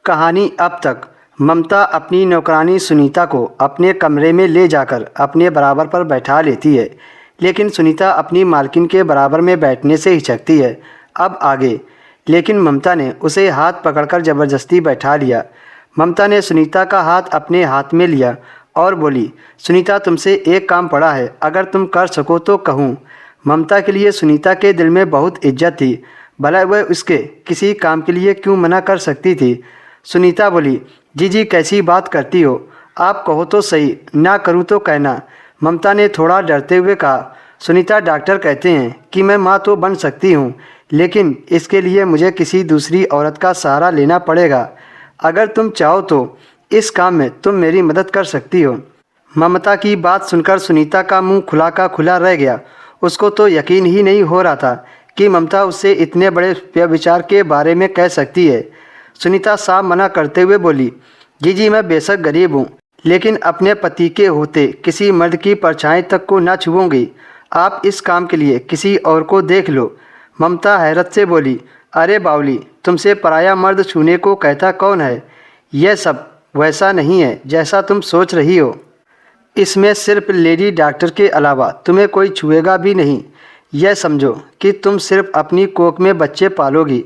कहानी अब तक। ममता अपनी नौकरानी सुनीता को अपने कमरे में ले जाकर अपने बराबर पर बैठा लेती है, लेकिन सुनीता अपनी मालकिन के बराबर में बैठने से हिचकती है। अब आगे। लेकिन ममता ने उसे हाथ पकड़कर ज़बरदस्ती बैठा लिया। ममता ने सुनीता का हाथ अपने हाथ में लिया और बोली, सुनीता तुमसे एक काम पड़ा है, अगर तुम कर सको तो कहूँ। ममता के लिए सुनीता के दिल में बहुत इज्जत थी, भला वह उसके किसी काम के लिए क्यों मना कर सकती थी। सुनीता बोली, जी कैसी बात करती हो, आप कहो तो सही, ना करूँ तो कहना। ममता ने थोड़ा डरते हुए कहा, सुनीता डॉक्टर कहते हैं कि मैं माँ तो बन सकती हूँ, लेकिन इसके लिए मुझे किसी दूसरी औरत का सहारा लेना पड़ेगा। अगर तुम चाहो तो इस काम में तुम मेरी मदद कर सकती हो। ममता की बात सुनकर सुनीता का मुंह खुला का खुला रह गया। उसको तो यकीन ही नहीं हो रहा था कि ममता उससे इतने बड़े विचार के बारे में कह सकती है। सुनीता साफ मना करते हुए बोली, जी मैं बेशक गरीब हूँ, लेकिन अपने पति के होते किसी मर्द की परछाई तक को न छूऊंगी। आप इस काम के लिए किसी और को देख लो। ममता हैरत से बोली, अरे बावली, तुमसे पराया मर्द छूने को कहता कौन है? यह सब वैसा नहीं है जैसा तुम सोच रही हो। इसमें सिर्फ लेडी डॉक्टर के अलावा तुम्हें कोई छुएगा भी नहीं। यह समझो कि तुम सिर्फ अपनी कोख में बच्चे पालोगी,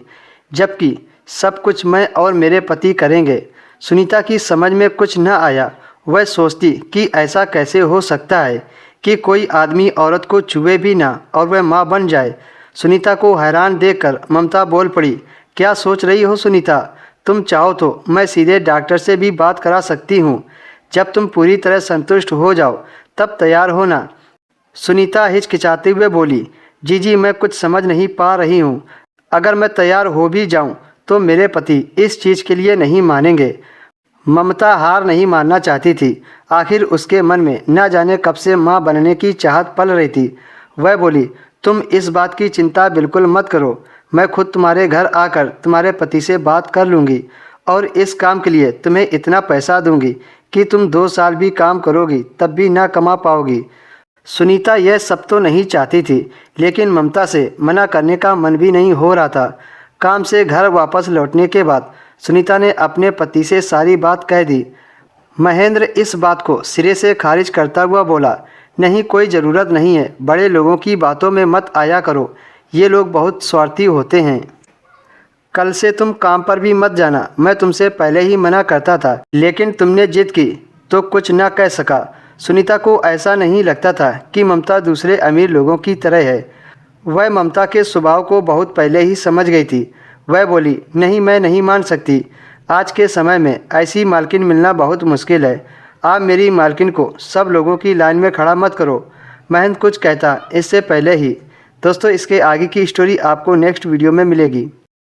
जबकि सब कुछ मैं और मेरे पति करेंगे। सुनीता की समझ में कुछ न आया। वह सोचती कि ऐसा कैसे हो सकता है कि कोई आदमी औरत को छुए भी ना और वह माँ बन जाए। सुनीता को हैरान देखकर ममता बोल पड़ी, क्या सोच रही हो सुनीता? तुम चाहो तो मैं सीधे डॉक्टर से भी बात करा सकती हूँ। जब तुम पूरी तरह संतुष्ट हो जाओ तब तैयार होना। सुनीता हिचकिचाते हुए बोली, जी मैं कुछ समझ नहीं पा रही हूँ। अगर मैं तैयार हो भी जाऊँ तो मेरे पति इस चीज़ के लिए नहीं मानेंगे। ममता हार नहीं मानना चाहती थी। आखिर उसके मन में न जाने कब से माँ बनने की चाहत पल रही थी। वह बोली, तुम इस बात की चिंता बिल्कुल मत करो, मैं खुद तुम्हारे घर आकर तुम्हारे पति से बात कर लूँगी और इस काम के लिए तुम्हें इतना पैसा दूँगी कि तुम 2 साल भी काम करोगी तब भी ना कमा पाओगी। सुनीता यह सब तो नहीं चाहती थी, लेकिन ममता से मना करने का मन भी नहीं हो रहा था। काम से घर वापस लौटने के बाद सुनीता ने अपने पति से सारी बात कह दी। महेंद्र इस बात को सिरे से खारिज करता हुआ बोला, नहीं कोई ज़रूरत नहीं है, बड़े लोगों की बातों में मत आया करो, ये लोग बहुत स्वार्थी होते हैं। कल से तुम काम पर भी मत जाना, मैं तुमसे पहले ही मना करता था, लेकिन तुमने जिद की तो कुछ ना कह सका। सुनीता को ऐसा नहीं लगता था कि ममता दूसरे अमीर लोगों की तरह है। वह ममता के स्वभाव को बहुत पहले ही समझ गई थी। वह बोली, नहीं मैं नहीं मान सकती, आज के समय में ऐसी मालकिन मिलना बहुत मुश्किल है। आप मेरी मालकिन को सब लोगों की लाइन में खड़ा मत करो। महेंद्र कुछ कहता इससे पहले ही। दोस्तों इसके आगे की स्टोरी आपको नेक्स्ट वीडियो में मिलेगी।